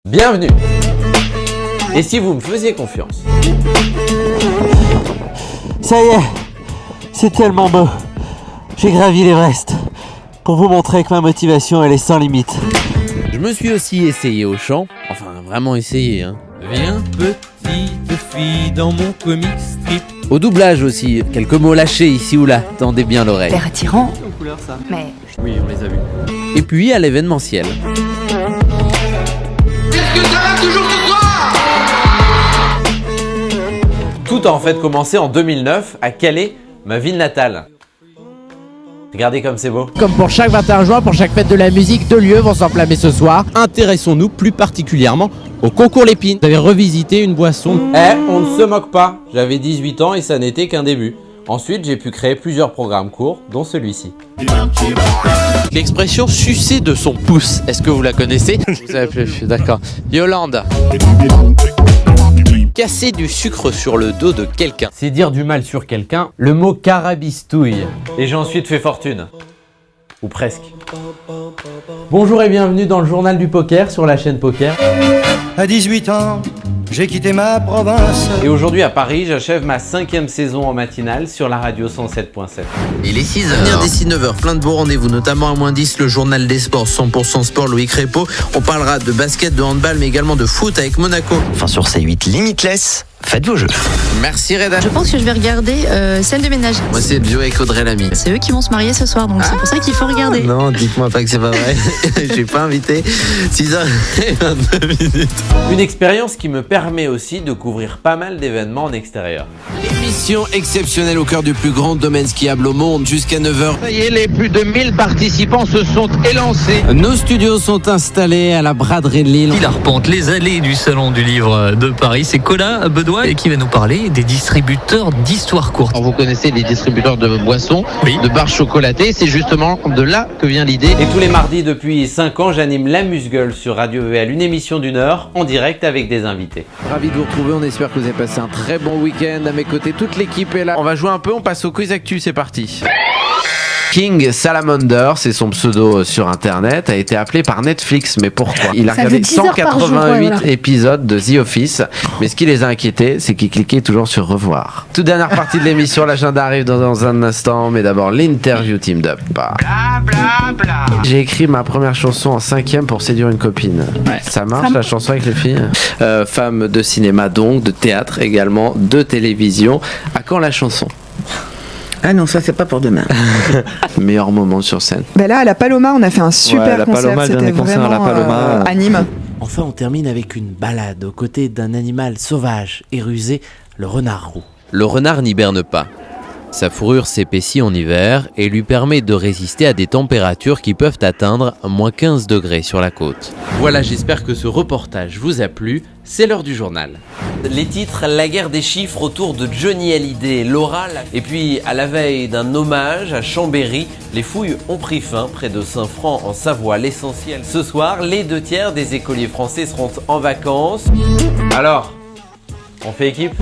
Bienvenue. Et si vous me faisiez confiance? Ça y est, c'est tellement beau. J'ai gravi l'Everest pour vous montrer que ma motivation elle est sans limite. Je me suis aussi essayé au chant, enfin vraiment essayé hein. Viens petite fille dans mon comic strip. Au doublage aussi, quelques mots lâchés ici ou là, tendez bien l'oreille. L'air attirant, mais Oui, on les a vus. Et puis à l'événementiel. Est-ce que ça va toujours ce soir? Tout a en fait commencé en 2009 à Calais, ma ville natale. Regardez comme c'est beau. Comme pour chaque 21 juin, pour chaque fête de la musique, 2 lieux vont s'enflammer ce soir. Intéressons-nous plus particulièrement au concours Lépine. Vous avez revisité une boisson. On ne se moque pas, j'avais 18 ans et ça n'était qu'un début. Ensuite, j'ai pu créer plusieurs programmes courts, dont celui-ci. L'expression sucer de son pouce, est-ce que vous la connaissez? Vous avez plus, d'accord. Yolande. Casser du sucre sur le dos de quelqu'un. C'est dire du mal sur quelqu'un, le mot carabistouille. Et j'ai ensuite fait fortune. Ou presque. Bonjour et bienvenue dans le journal du poker sur la chaîne Poker. À 18 ans, j'ai quitté ma province. Et aujourd'hui à Paris, j'achève ma 5e saison en matinale sur la radio 107.7. Il est 6h. D'ici 9h, plein de beaux rendez-vous, notamment à moins 10, le journal des sports, 100% sport, Loïc Répo. On parlera de basket, de handball, mais également de foot avec Monaco. Enfin sur C8 Limitless, faites vos jeux. Merci Reda. Je pense que je vais regarder Scène de ménage. Moi c'est Bio avec Audrey Lamy. C'est eux qui vont se marier ce soir, donc c'est pour ça qu'il faut regarder. Non, dites-moi pas que c'est pas vrai. J'ai pas invité. 6h22 minutes. Une expérience qui me permet aussi de couvrir pas mal d'événements en extérieur. Émission exceptionnelle au cœur du plus grand domaine skiable au monde jusqu'à 9h. Ça y est, les plus de 1000 participants se sont élancés. Nos studios sont installés à la braderie de Lille. Il arpente les allées du Salon du Livre de Paris. C'est Colin Bedoin qui va nous parler des distributeurs d'histoires courtes. Vous connaissez les distributeurs de boissons, Oui. de barres chocolatées, c'est justement de là que vient l'idée. Et tous les mardis depuis 5 ans, j'anime l'Amuse-Gueule sur Radio VL, une émission d'1 heure en direct avec des invités. Ravi de vous retrouver, on espère que vous avez passé un très bon week-end. À mes côtés, toute l'équipe est là. On va jouer un peu, on passe au quiz actu, c'est parti. King Salamander, c'est son pseudo sur internet, a été appelé par Netflix, mais pourquoi? Il a regardé 188 épisodes de The Office, mais ce qui les a inquiétés, c'est qu'ils cliquaient toujours sur revoir. Toute dernière partie de l'émission, l'agenda arrive dans un instant, mais d'abord l'interview Team Up. J'ai écrit ma première chanson en 5e pour séduire une copine. Ça marche la chanson avec les filles? Femme de cinéma donc, de théâtre également, de télévision. À quand la chanson? ah non, ça c'est pas pour demain. Meilleur moment sur scène. Ben là, à la Paloma, on a fait un super concert. C'était vraiment à Nîmes. Enfin, on termine avec une balade aux côtés d'un animal sauvage et rusé, le renard roux. Le renard n'hiberne pas. Sa fourrure s'épaissit en hiver et lui permet de résister à des températures qui peuvent atteindre moins 15 degrés sur la côte. Voilà, j'espère que ce reportage vous a plu. C'est l'heure du journal. Les titres, la guerre des chiffres autour de Johnny Hallyday, Laura, et puis à la veille d'un hommage à Chambéry, les fouilles ont pris fin près de Saint-Franc en Savoie. L'essentiel ce soir, les 2/3 des écoliers français seront en vacances. Alors, on fait équipe ?